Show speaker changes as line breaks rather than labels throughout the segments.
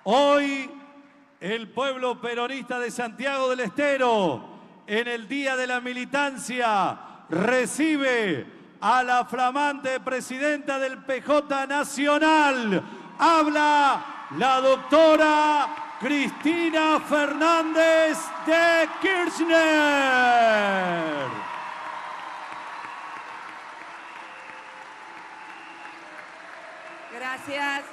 Hoy el pueblo peronista de Santiago del Estero, en el Día de la Militancia, recibe a la flamante presidenta del PJ Nacional. Habla la doctora Cristina Fernández de Kirchner.
Gracias.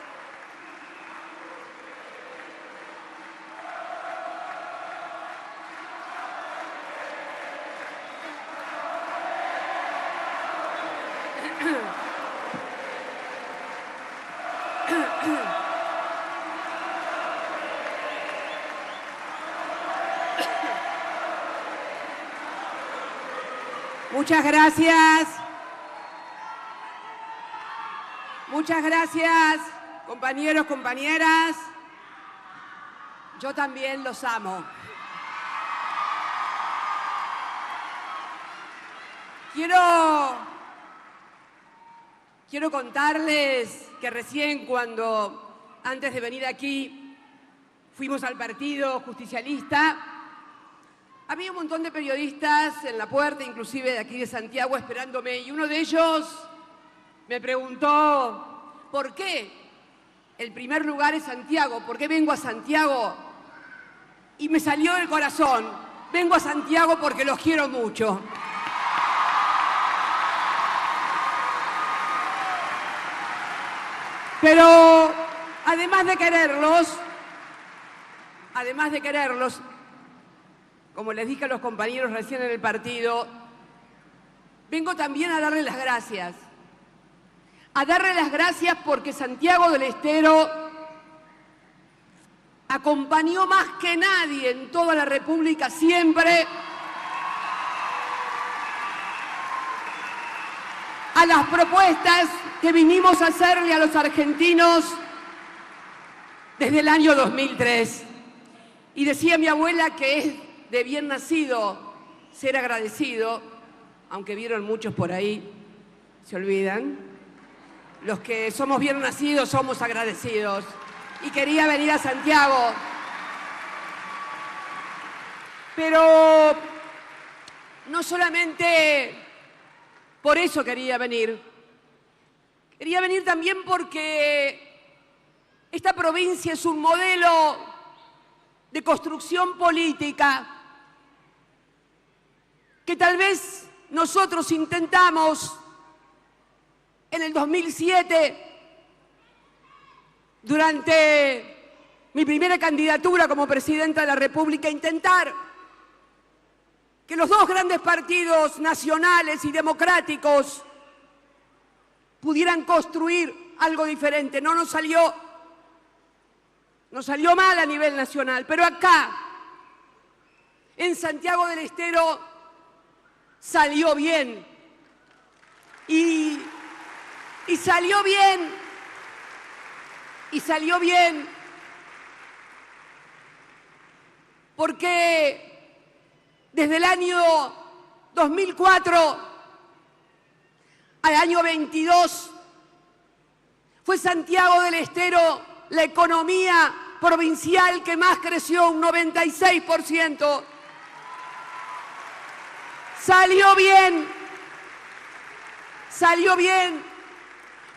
Muchas gracias. Muchas gracias, compañeros, compañeras. Yo también los amo. Quiero contarles que recién antes de venir aquí, fuimos al Partido Justicialista. Había un montón de periodistas en la puerta, inclusive de aquí de Santiago, esperándome, y uno de ellos me preguntó, ¿por qué el primer lugar es Santiago? ¿Por qué vengo a Santiago? Y me salió del corazón, vengo a Santiago porque los quiero mucho. Pero además de quererlos, como les dije a los compañeros recién en el partido, vengo también a darles las gracias. A darles las gracias porque Santiago del Estero acompañó más que nadie en toda la República siempre a las propuestas que vinimos a hacerle a los argentinos desde el año 2003. Y decía mi abuela que es de bien nacido ser agradecido, aunque vieron muchos por ahí, se olvidan. Los que somos bien nacidos somos agradecidos. Y quería venir a Santiago. Pero no solamente por eso quería venir. Quería venir también porque esta provincia es un modelo de construcción política que tal vez nosotros intentamos en el 2007, durante mi primera candidatura como presidenta de la República, intentar que los dos grandes partidos nacionales y democráticos pudieran construir algo diferente. No nos salió mal a nivel nacional, pero acá, en Santiago del Estero, salió bien. Y salió bien porque desde el año 2004 al año 22 fue Santiago del Estero la economía provincial que más creció, un 96%. Salió bien,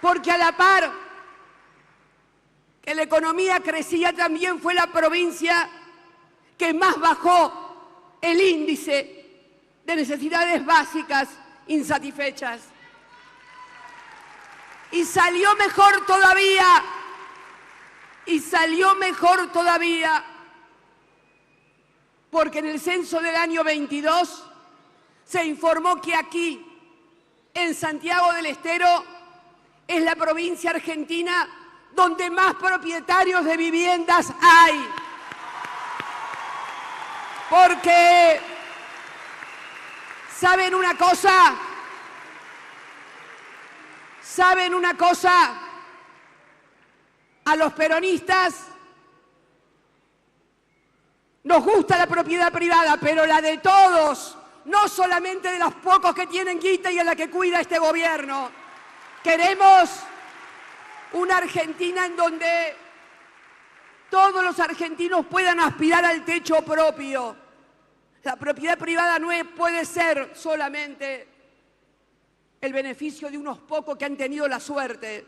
porque a la par que la economía crecía, también fue la provincia que más bajó el índice de necesidades básicas insatisfechas. Y salió mejor todavía, porque en el censo del año 22 se informó que aquí, en Santiago del Estero, es la provincia argentina donde más propietarios de viviendas hay. Porque, ¿saben una cosa? A los peronistas nos gusta la propiedad privada, pero la de todos, no solamente de los pocos que tienen guita y a la que cuida este gobierno. Queremos una Argentina en donde todos los argentinos puedan aspirar al techo propio. La propiedad privada no puede ser solamente el beneficio de unos pocos que han tenido la suerte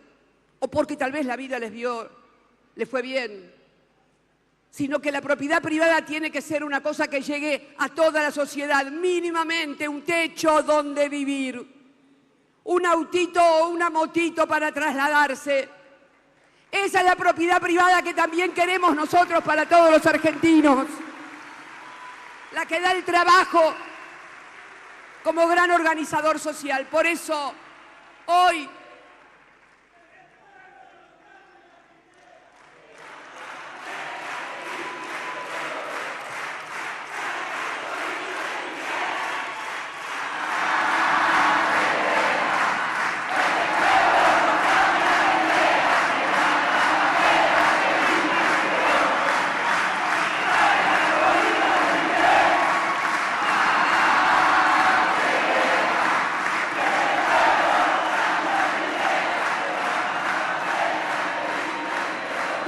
o porque tal vez la vida les fue bien, sino que la propiedad privada tiene que ser una cosa que llegue a toda la sociedad, mínimamente un techo donde vivir, un autito o una motito para trasladarse. Esa es la propiedad privada que también queremos nosotros para todos los argentinos. La que da el trabajo como gran organizador social. Por eso, hoy,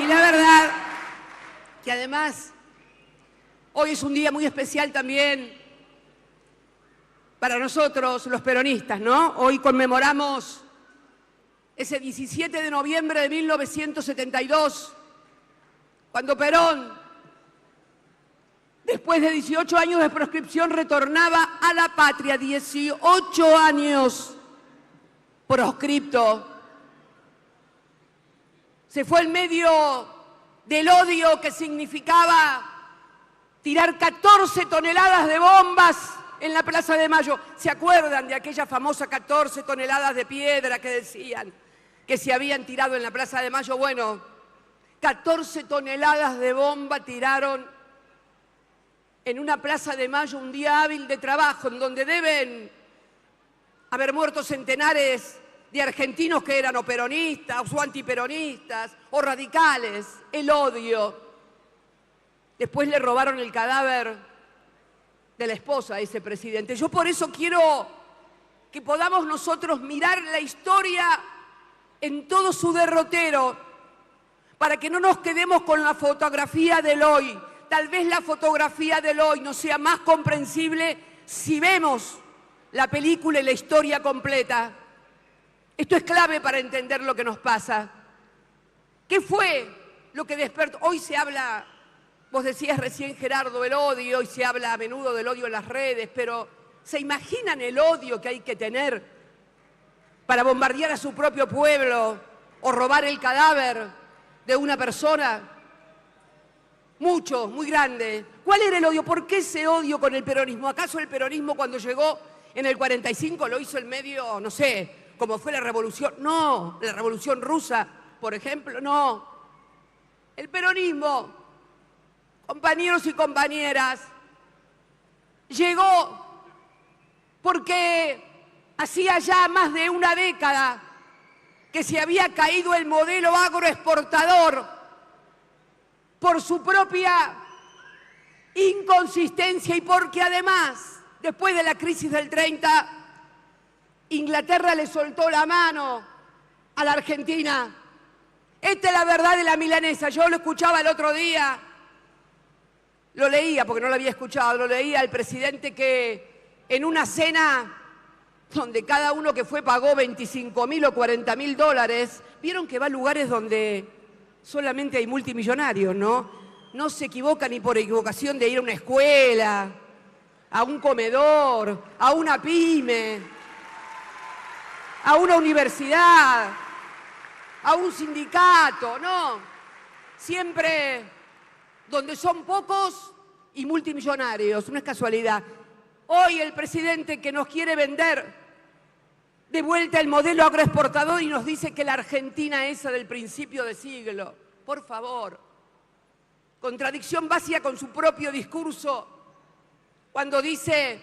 la verdad que además hoy es un día muy especial también para nosotros los peronistas, ¿no? Hoy conmemoramos ese 17 de noviembre de 1972, cuando Perón, después de 18 años de proscripción, retornaba a la patria, 18 años proscripto. Se fue en medio del odio que significaba tirar 14 toneladas de bombas en la Plaza de Mayo. ¿Se acuerdan de aquella famosa 14 toneladas de piedra que decían que se habían tirado en la Plaza de Mayo? Bueno, 14 toneladas de bomba tiraron en una Plaza de Mayo un día hábil de trabajo, en donde deben haber muerto centenares de argentinos que eran o peronistas o antiperonistas o radicales. El odio. Después le robaron el cadáver de la esposa a ese presidente. Yo por eso quiero que podamos nosotros mirar la historia en todo su derrotero, para que no nos quedemos con la fotografía del hoy. Tal vez la fotografía del hoy no sea más comprensible si vemos la película y la historia completa. Esto es clave para entender lo que nos pasa. ¿Qué fue lo que despertó? Hoy se habla, vos decías recién, Gerardo, el odio, hoy se habla a menudo del odio en las redes, pero ¿se imaginan el odio que hay que tener para bombardear a su propio pueblo o robar el cadáver de una persona? Mucho, muy grande. ¿Cuál era el odio? ¿Por qué ese odio con el peronismo? ¿Acaso el peronismo cuando llegó en el 45 lo hizo en medio, no sé, como fue la revolución? No, la revolución rusa, por ejemplo, no. El peronismo, compañeros y compañeras, llegó porque hacía ya más de una década que se había caído el modelo agroexportador por su propia inconsistencia y porque además, después de la crisis del 30, Inglaterra le soltó la mano a la Argentina. Esta es la verdad de la milanesa. Yo lo escuchaba el otro día, lo leía porque no lo había escuchado, lo leía al presidente que en una cena donde cada uno que fue pagó 25.000 o 40.000 dólares, vieron que va a lugares donde solamente hay multimillonarios, ¿no? No se equivoca ni por equivocación de ir a una escuela, a un comedor, a una pyme, a una universidad, a un sindicato, no. Siempre donde son pocos y multimillonarios, no es casualidad. Hoy el presidente que nos quiere vender de vuelta el modelo agroexportador y nos dice que la Argentina esa del principio de siglo. Por favor, contradicción básica con su propio discurso cuando dice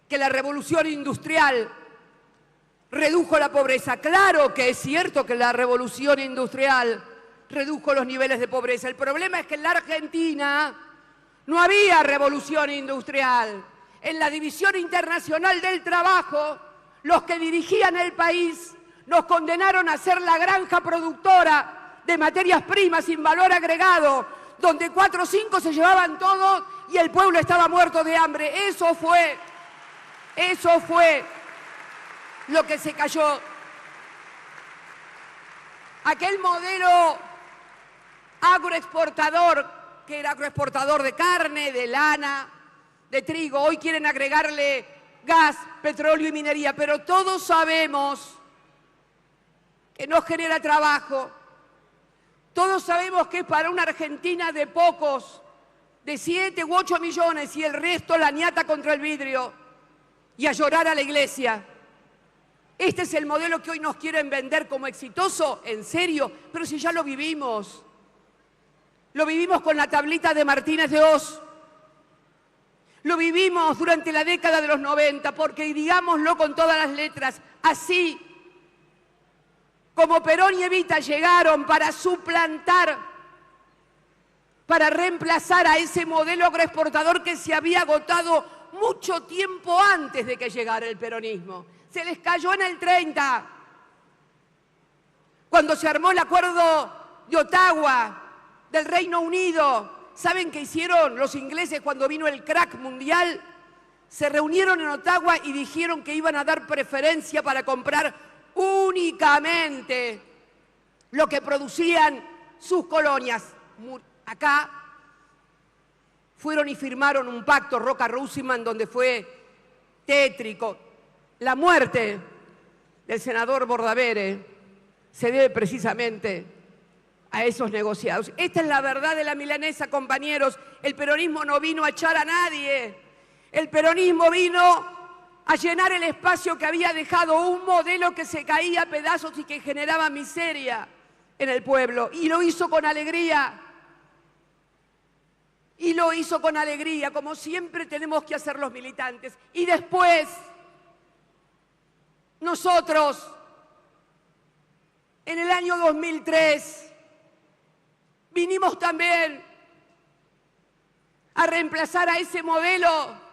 que la revolución industrial redujo la pobreza. Claro que es cierto que la revolución industrial redujo los niveles de pobreza. El problema es que en la Argentina no había revolución industrial. En la División Internacional del Trabajo, los que dirigían el país nos condenaron a ser la granja productora de materias primas sin valor agregado, donde 4 o 5 se llevaban todo y el pueblo estaba muerto de hambre. Eso fue lo que se cayó. Aquel modelo agroexportador, que era agroexportador de carne, de lana, de trigo, hoy quieren agregarle gas, petróleo y minería, pero todos sabemos que no genera trabajo. Todos sabemos que es para una Argentina de pocos, de 7 u 8 millones, y el resto la ñata contra el vidrio y a llorar a la iglesia. Este es el modelo que hoy nos quieren vender como exitoso, ¿en serio? Pero si ya lo vivimos. Lo vivimos con la tablita de Martínez de Oz. Lo vivimos durante la década de los 90, porque digámoslo con todas las letras, así como Perón y Evita llegaron para suplantar, para reemplazar a ese modelo agroexportador que se había agotado mucho tiempo antes de que llegara el peronismo. Se les cayó en el 30, cuando se armó el acuerdo de Ottawa del Reino Unido. ¿Saben qué hicieron los ingleses cuando vino el crack mundial? Se reunieron en Ottawa y dijeron que iban a dar preferencia para comprar únicamente lo que producían sus colonias. Acá fueron y firmaron un pacto Roca-Rusiman donde fue tétrico. La muerte del senador Bordaberry se debe precisamente a esos negociados. Esta es la verdad de la milanesa, compañeros. El peronismo no vino a echar a nadie. El peronismo vino a llenar el espacio que había dejado un modelo que se caía a pedazos y que generaba miseria en el pueblo. Y lo hizo con alegría. Y lo hizo con alegría, como siempre tenemos que hacer los militantes. Y después, nosotros, en el año 2003, vinimos también a reemplazar a ese modelo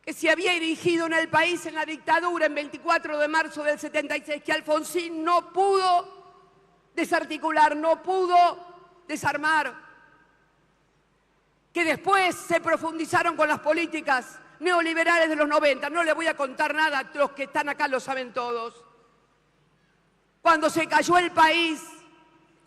que se había erigido en el país en la dictadura en 24 de marzo del 76, que Alfonsín no pudo desarticular, no pudo desarmar, que después se profundizaron con las políticas neoliberales de los 90. No les voy a contar nada, los que están acá lo saben todos. Cuando se cayó el país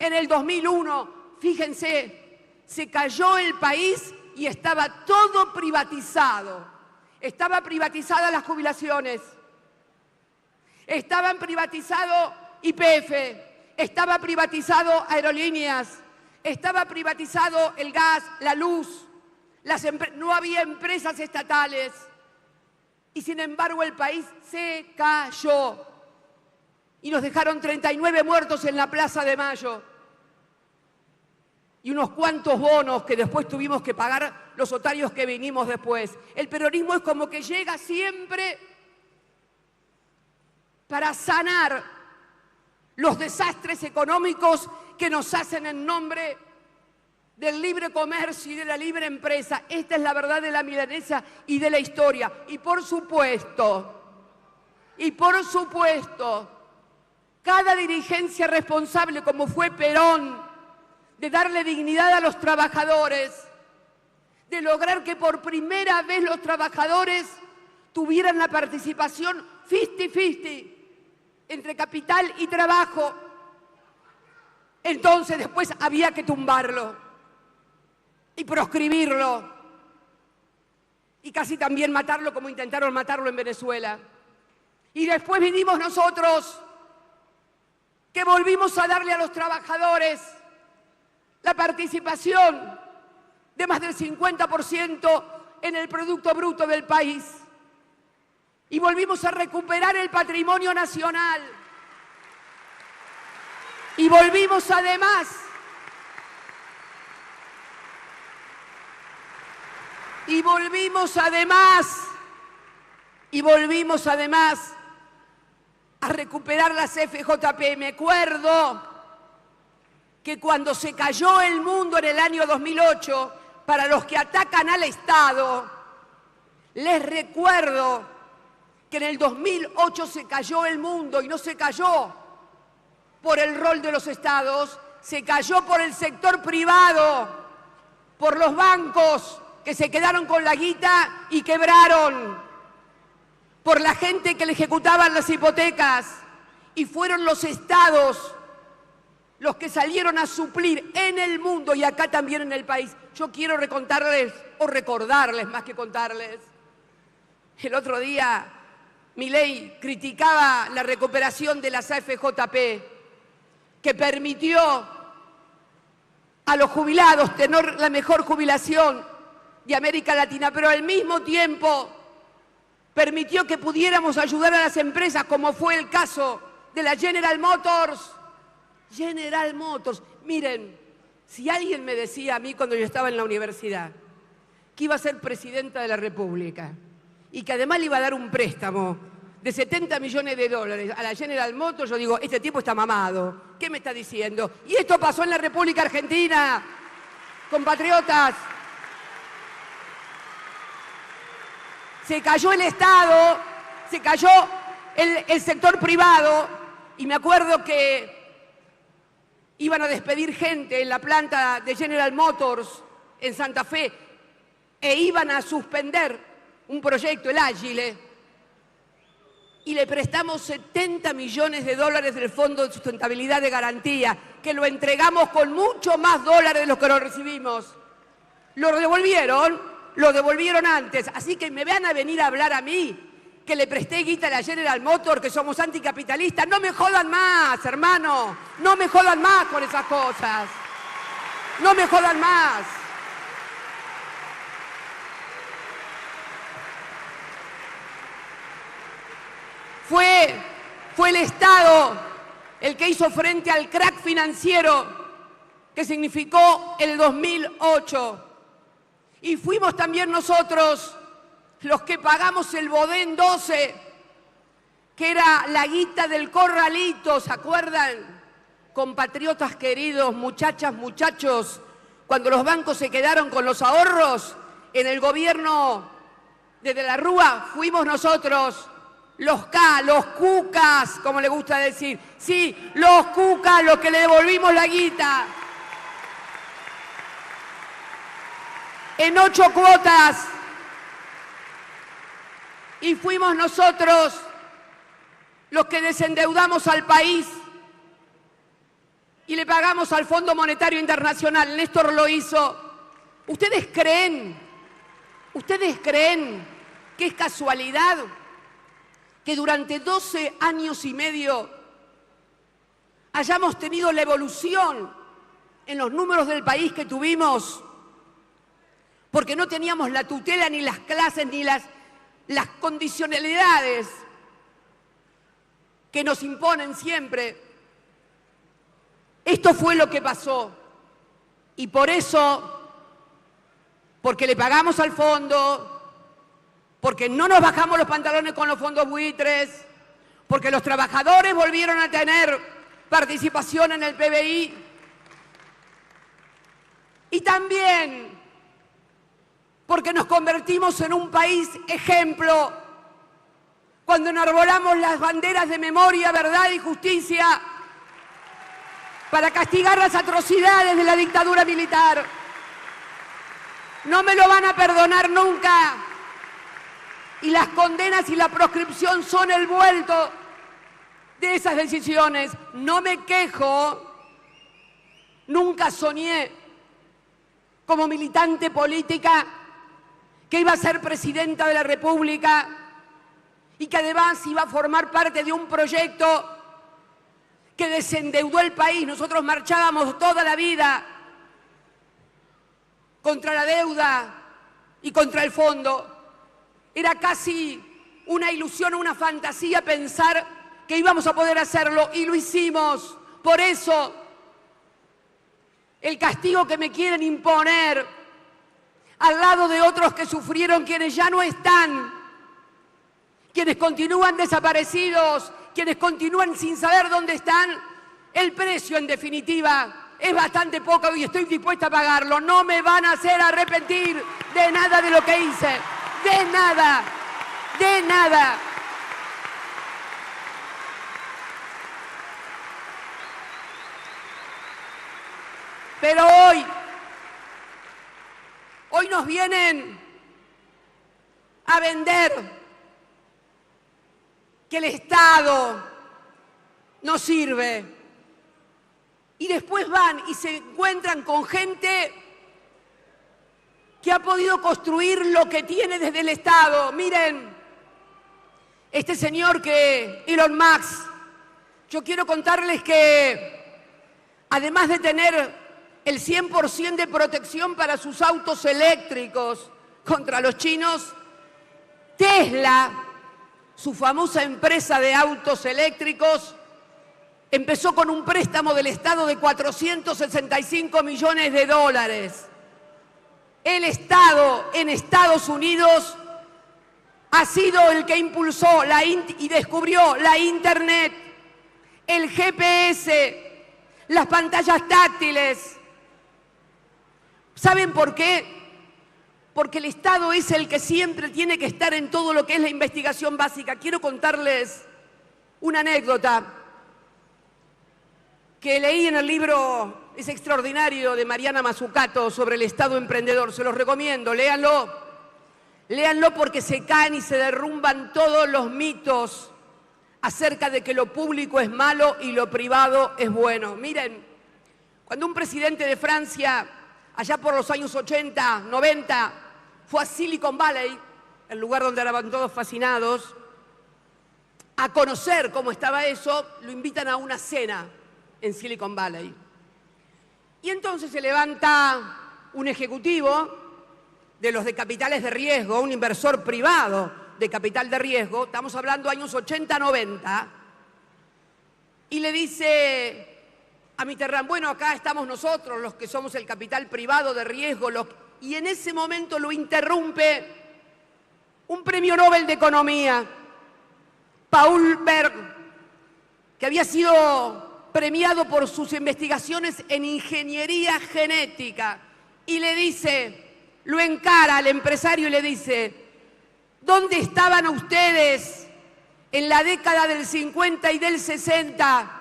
en el 2001, fíjense, se cayó el país y estaba todo privatizado. Estaban privatizadas las jubilaciones, estaban privatizado YPF, estaba privatizado aerolíneas, estaba privatizado el gas, la luz, no había empresas estatales y sin embargo el país se cayó y nos dejaron 39 muertos en la Plaza de Mayo y unos cuantos bonos que después tuvimos que pagar los otarios que vinimos después. El peronismo es como que llega siempre para sanar los desastres económicos que nos hacen en nombre del libre comercio y de la libre empresa. Esta es la verdad de la milanesa y de la historia. Y por supuesto, cada dirigencia responsable, como fue Perón, de darle dignidad a los trabajadores, de lograr que por primera vez los trabajadores tuvieran la participación 50-50 entre capital y trabajo. Entonces después había que tumbarlo y proscribirlo y casi también matarlo como intentaron matarlo en Venezuela. Y después vinimos nosotros, que volvimos a darle a los trabajadores la participación de más del 50% en el Producto Bruto del país. Y volvimos a recuperar el patrimonio nacional. Y volvimos además a recuperar las FJP. Me acuerdo que cuando se cayó el mundo en el año 2008, para los que atacan al Estado, les recuerdo que en el 2008 se cayó el mundo y no se cayó por el rol de los Estados, se cayó por el sector privado, por los bancos que se quedaron con la guita y quebraron, por la gente que le ejecutaban las hipotecas, y fueron los estados los que salieron a suplir en el mundo y acá también en el país. Yo quiero recontarles, o recordarles más que contarles. El otro día Milei criticaba la recuperación de las AFJP, que permitió a los jubilados tener la mejor jubilación de América Latina, pero al mismo tiempo permitió que pudiéramos ayudar a las empresas, como fue el caso de la General Motors. General Motors. Miren, si alguien me decía a mí cuando yo estaba en la universidad que iba a ser presidenta de la República y que además le iba a dar un préstamo de 70 millones de dólares a la General Motors, yo digo, este tipo está mamado. ¿Qué me está diciendo? Y esto pasó en la República Argentina, compatriotas. Se cayó el Estado, se cayó el sector privado, y me acuerdo que iban a despedir gente en la planta de General Motors en Santa Fe e iban a suspender un proyecto, el Ágile, y le prestamos 70 millones de dólares del Fondo de Sustentabilidad de Garantía, que lo entregamos con mucho más dólares de los que lo recibimos. Lo devolvieron antes, así que me van a venir a hablar a mí que le presté guita a la General Motors, que somos anticapitalistas. No me jodan más, hermano. No me jodan más con esas cosas. No me jodan más. Fue el Estado el que hizo frente al crack financiero que significó el 2008. Y fuimos también nosotros los que pagamos el Bodén 12, que era la guita del corralito, ¿se acuerdan? Compatriotas queridos, muchachas, muchachos, cuando los bancos se quedaron con los ahorros, en el gobierno de la Rúa fuimos nosotros, los cucas, como le gusta decir. Sí, los cucas, los que le devolvimos la guita. En 8 cuotas. Y fuimos nosotros los que desendeudamos al país y le pagamos al Fondo Monetario Internacional. Néstor lo hizo. ¿Ustedes creen que es casualidad que durante 12 años y medio hayamos tenido la evolución en los números del país que tuvimos? Porque no teníamos la tutela, ni las clases, ni las condicionalidades que nos imponen siempre. Esto fue lo que pasó. Y por eso, porque le pagamos al fondo, porque no nos bajamos los pantalones con los fondos buitres, porque los trabajadores volvieron a tener participación en el PBI, y también porque nos convertimos en un país ejemplo cuando enarbolamos las banderas de memoria, verdad y justicia para castigar las atrocidades de la dictadura militar. No me lo van a perdonar nunca. Y las condenas y la proscripción son el vuelto de esas decisiones. No me quejo, nunca soñé como militante política que iba a ser presidenta de la República y que además iba a formar parte de un proyecto que desendeudó el país. Nosotros marchábamos toda la vida contra la deuda y contra el fondo. Era casi una ilusión, una fantasía pensar que íbamos a poder hacerlo, y lo hicimos. Por eso, el castigo que me quieren imponer al lado de otros que sufrieron, quienes ya no están, quienes continúan desaparecidos, quienes continúan sin saber dónde están, el precio en definitiva es bastante poco y estoy dispuesta a pagarlo. No me van a hacer arrepentir de nada de lo que hice, de nada, de nada. Pero hoy nos vienen a vender que el Estado no sirve. Y después van y se encuentran con gente que ha podido construir lo que tiene desde el Estado. Miren, este señor Elon Musk, yo quiero contarles que además de tener el 100% de protección para sus autos eléctricos contra los chinos, Tesla, su famosa empresa de autos eléctricos, empezó con un préstamo del Estado de 465 millones de dólares. El Estado en Estados Unidos ha sido el que impulsó y descubrió la Internet, el GPS, las pantallas táctiles. ¿Saben por qué? Porque el Estado es el que siempre tiene que estar en todo lo que es la investigación básica. Quiero contarles una anécdota que leí en el libro, es extraordinario, de Mariana Mazzucato sobre el Estado emprendedor. Se los recomiendo, léanlo. Léanlo porque se caen y se derrumban todos los mitos acerca de que lo público es malo y lo privado es bueno. Miren, cuando un presidente de Francia, allá por los años 80, 90, fue a Silicon Valley, el lugar donde estaban todos fascinados, a conocer cómo estaba eso, lo invitan a una cena en Silicon Valley. Y entonces se levanta un ejecutivo de los de capitales de riesgo, un inversor privado de capital de riesgo, estamos hablando años 80-90, y le dice a Mitterrand, bueno, acá estamos nosotros, los que somos el capital privado de riesgo, y en ese momento lo interrumpe un premio Nobel de Economía, Paul Berg, que había sido premiado por sus investigaciones en ingeniería genética, y le dice, lo encara al empresario y le dice, ¿dónde estaban ustedes en la década del 50 y del 60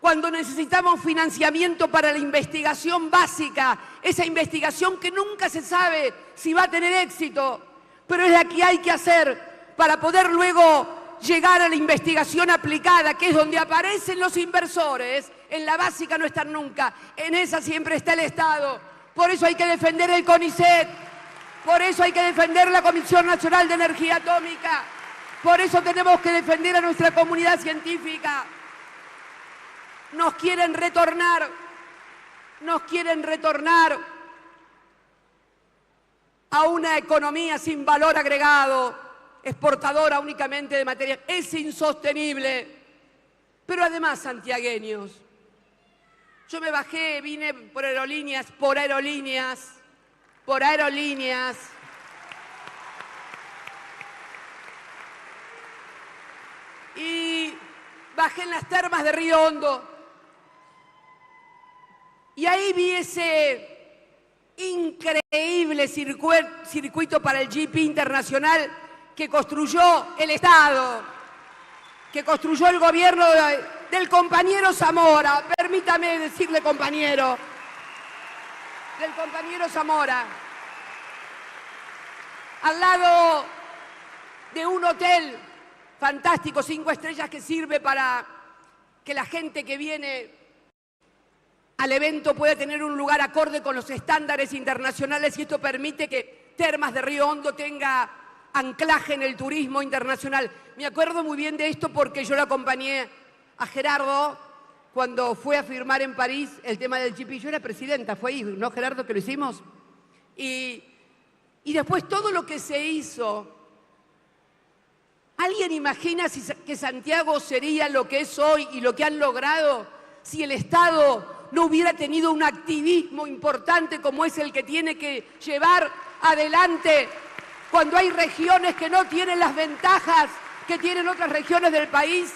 cuando necesitamos financiamiento para la investigación básica? Esa investigación que nunca se sabe si va a tener éxito, pero es la que hay que hacer para poder luego llegar a la investigación aplicada, que es donde aparecen los inversores. En la básica no están nunca, en esa siempre está el Estado. Por eso hay que defender el CONICET, por eso hay que defender la Comisión Nacional de Energía Atómica, por eso tenemos que defender a nuestra comunidad científica. Nos quieren retornar a una economía sin valor agregado, exportadora únicamente de materias. Es insostenible. Pero además, santiagueños, yo me bajé, vine por aerolíneas, y bajé en las termas de Río Hondo. Y ahí vi ese increíble circuito para el GP internacional que construyó el Estado, que construyó el gobierno del compañero Zamora. Permítame decirle compañero, del compañero Zamora, al lado de un hotel fantástico, 5 estrellas, que sirve para que la gente que viene al evento pueda tener un lugar acorde con los estándares internacionales, y esto permite que Termas de Río Hondo tenga anclaje en el turismo internacional. Me acuerdo muy bien de esto porque yo lo acompañé a Gerardo cuando fue a firmar en París el tema del GP. Yo era presidenta, fue ahí, ¿no, Gerardo, que lo hicimos? Y después todo lo que se hizo. ¿Alguien imagina que Santiago sería lo que es hoy y lo que han logrado si el Estado no hubiera tenido un activismo importante como es el que tiene que llevar adelante cuando hay regiones que no tienen las ventajas que tienen otras regiones del país?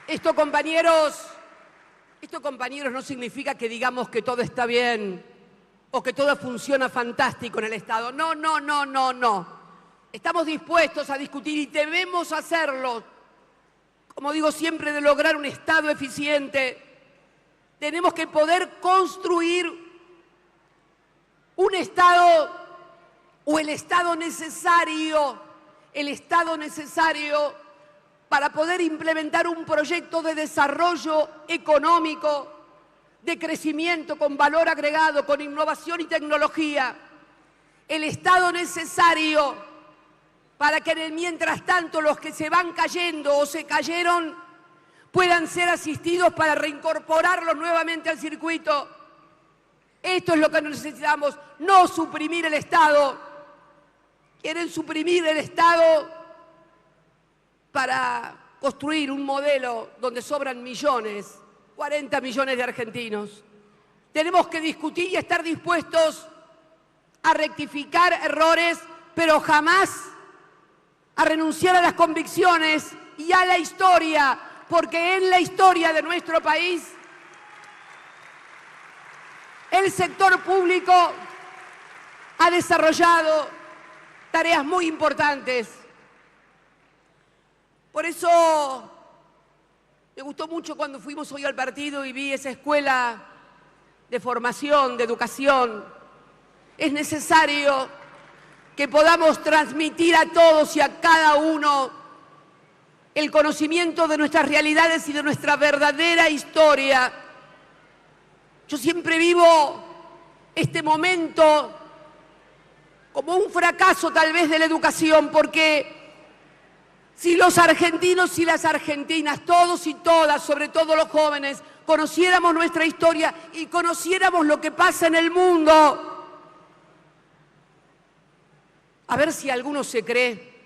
Esto, compañeros, no significa que digamos que todo está bien o que todo funciona fantástico en el Estado. No. Estamos dispuestos a discutir y debemos hacerlo como digo siempre, de lograr un Estado eficiente, tenemos que poder construir un Estado o el Estado necesario para poder implementar un proyecto de desarrollo económico, de crecimiento con valor agregado, con innovación y tecnología. El Estado necesario para que en el mientras tanto los que se van cayendo o se cayeron puedan ser asistidos para reincorporarlos nuevamente al circuito. Esto es lo que necesitamos, no suprimir el Estado. Quieren suprimir el Estado para construir un modelo donde sobran millones, 40 millones de argentinos. Tenemos que discutir y estar dispuestos a rectificar errores, pero jamás a renunciar a las convicciones y a la historia, porque en la historia de nuestro país el sector público ha desarrollado tareas muy importantes. Por eso me gustó mucho cuando fuimos hoy al partido y vi esa escuela de formación, de educación. Es necesario que podamos transmitir a todos y a cada uno el conocimiento de nuestras realidades y de nuestra verdadera historia. Yo siempre vivo este momento como un fracaso tal vez de la educación, porque si los argentinos y las argentinas, todos y todas, sobre todo los jóvenes, conociéramos nuestra historia y conociéramos lo que pasa en el mundo, a ver si alguno se cree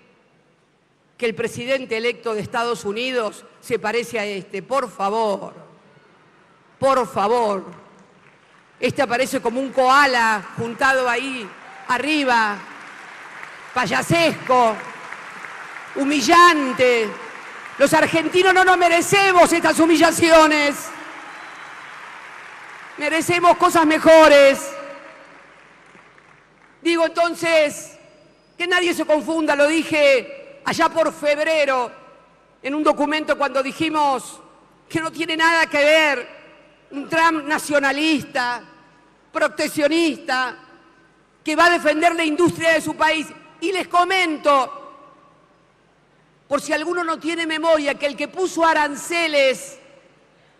que el presidente electo de Estados Unidos se parece a este. Por favor, por favor. Este aparece como un koala juntado ahí arriba, payasesco, humillante. Los argentinos no nos merecemos estas humillaciones. Merecemos cosas mejores. Digo entonces, que nadie se confunda, lo dije allá por febrero, en un documento cuando dijimos que no tiene nada que ver un Trump nacionalista, proteccionista, que va a defender la industria de su país. Y les comento, por si alguno no tiene memoria, que el que puso aranceles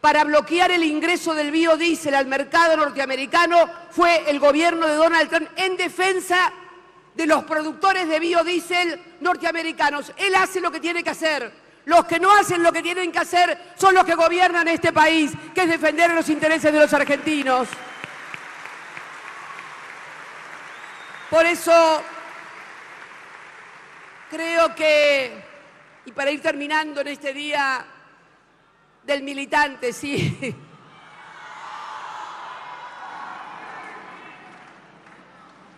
para bloquear el ingreso del biodiesel al mercado norteamericano fue el gobierno de Donald Trump en defensa de los productores de biodiesel norteamericanos. Él hace lo que tiene que hacer. Los que no hacen lo que tienen que hacer son los que gobiernan este país, que es defender los intereses de los argentinos. Por eso creo que, y para ir terminando en este día del militante, sí.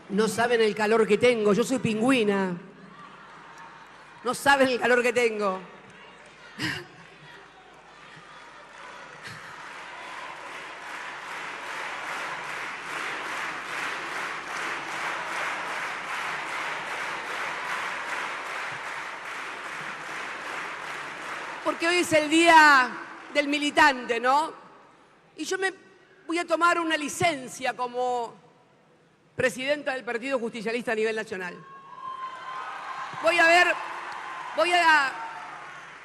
No saben el calor que tengo, yo soy pingüina. No saben el calor que tengo. Porque hoy es el día del militante, ¿no? Y yo me voy a tomar una licencia como presidenta del Partido Justicialista a nivel nacional.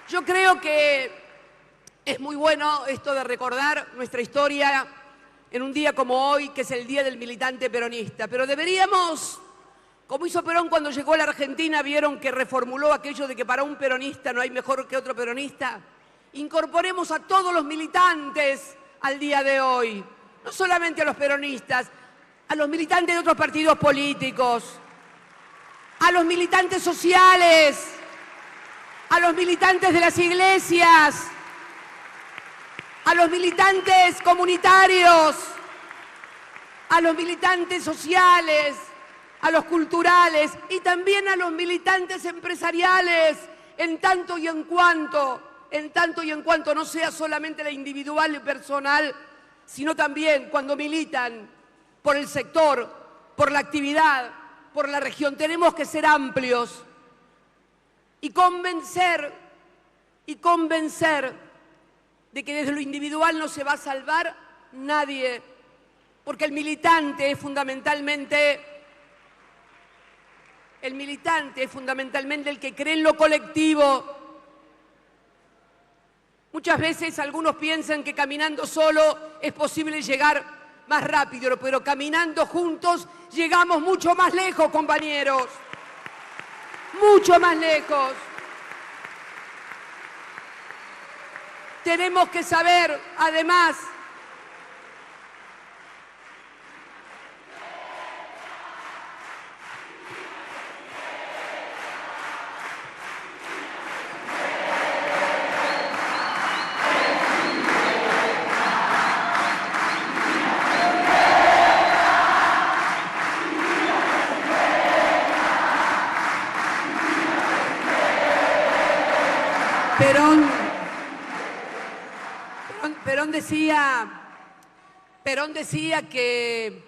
Yo creo que es muy bueno esto de recordar nuestra historia en un día como hoy, que es el Día del Militante Peronista. Pero deberíamos, como hizo Perón cuando llegó a la Argentina, vieron que reformuló aquello de que para un peronista no hay mejor que otro peronista. Incorporemos a todos los militantes al día de hoy, no solamente a los peronistas, a los militantes de otros partidos políticos, a los militantes sociales, a los militantes de las iglesias, a los militantes comunitarios, a los militantes sociales, a los culturales y también a los militantes empresariales, en tanto y en cuanto no sea solamente la individual y personal, sino también cuando militan por el sector, por la actividad, por la región. Tenemos que ser amplios y convencer y convencer de que desde lo individual no se va a salvar nadie, porque el militante es fundamentalmente el que cree en lo colectivo. Muchas veces algunos piensan que caminando solo es posible llegar más rápido, pero caminando juntos llegamos mucho más lejos, compañeros. Mucho más lejos. Tenemos que saber, además, Perón decía que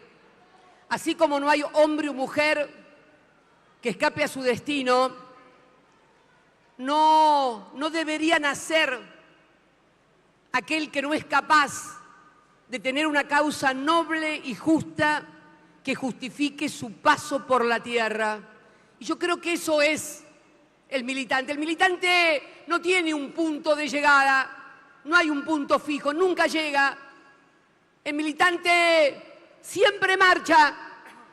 así como no hay hombre o mujer que escape a su destino, no debería nacer aquel que no es capaz de tener una causa noble y justa que justifique su paso por la tierra. Y yo creo que eso es el militante. El militante no tiene un punto de llegada. No hay un punto fijo, nunca llega. El militante siempre marcha,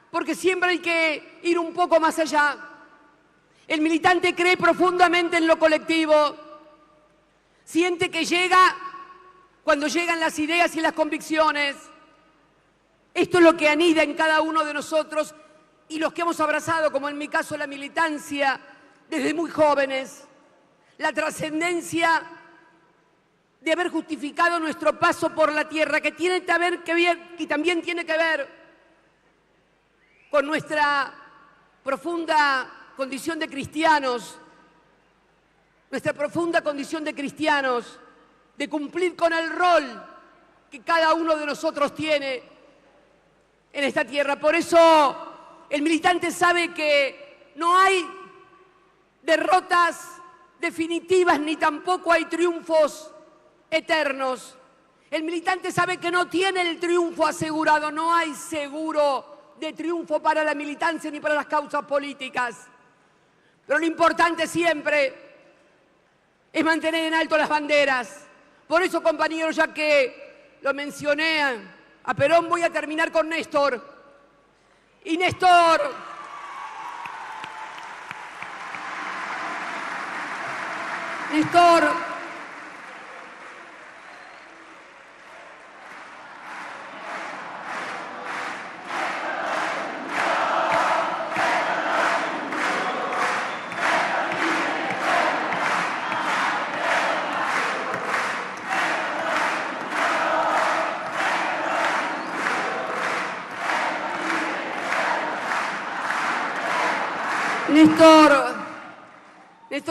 porque siempre hay que ir un poco más allá. El militante cree profundamente en lo colectivo. Siente que llega cuando llegan las ideas y las convicciones. Esto es lo que anida en cada uno de nosotros y los que hemos abrazado, como en mi caso, la militancia desde muy jóvenes. La trascendencia de haber justificado nuestro paso por la tierra, que también tiene que ver con nuestra profunda condición de cristianos, de cumplir con el rol que cada uno de nosotros tiene en esta tierra. Por eso el militante sabe que no hay derrotas definitivas ni tampoco hay triunfos eternos. El militante sabe que no tiene el triunfo asegurado, no hay seguro de triunfo para la militancia ni para las causas políticas. Pero lo importante siempre es mantener en alto las banderas. Por eso, compañeros, ya que lo mencioné a Perón, voy a terminar con Néstor. Y Néstor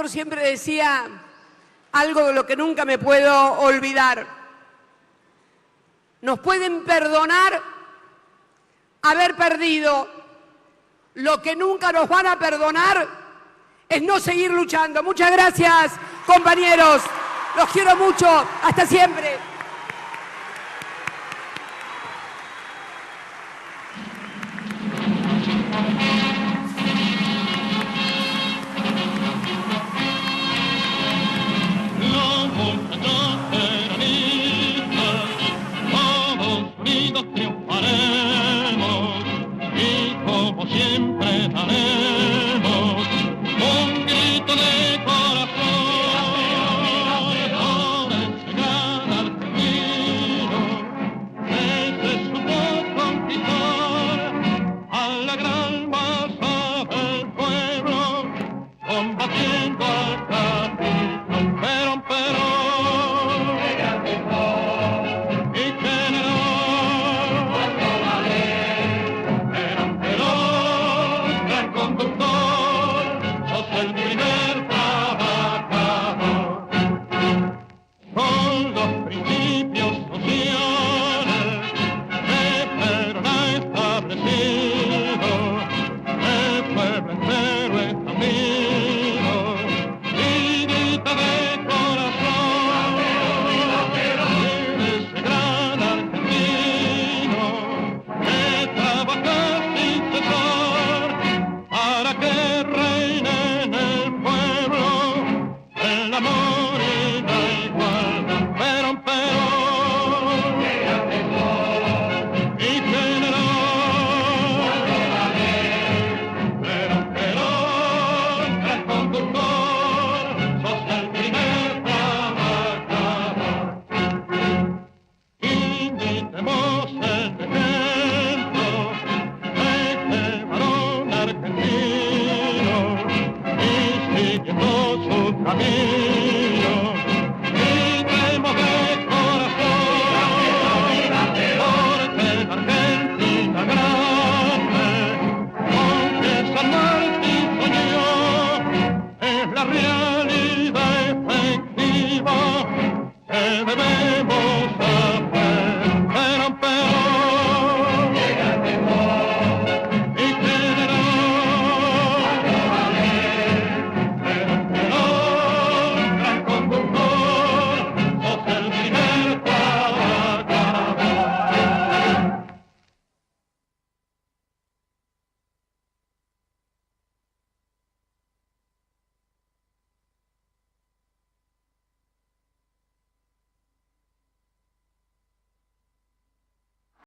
siempre decía algo de lo que nunca me puedo olvidar. Nos pueden perdonar haber perdido. Lo que nunca nos van a perdonar es no seguir luchando. Muchas gracias, compañeros. Los quiero mucho. Hasta siempre.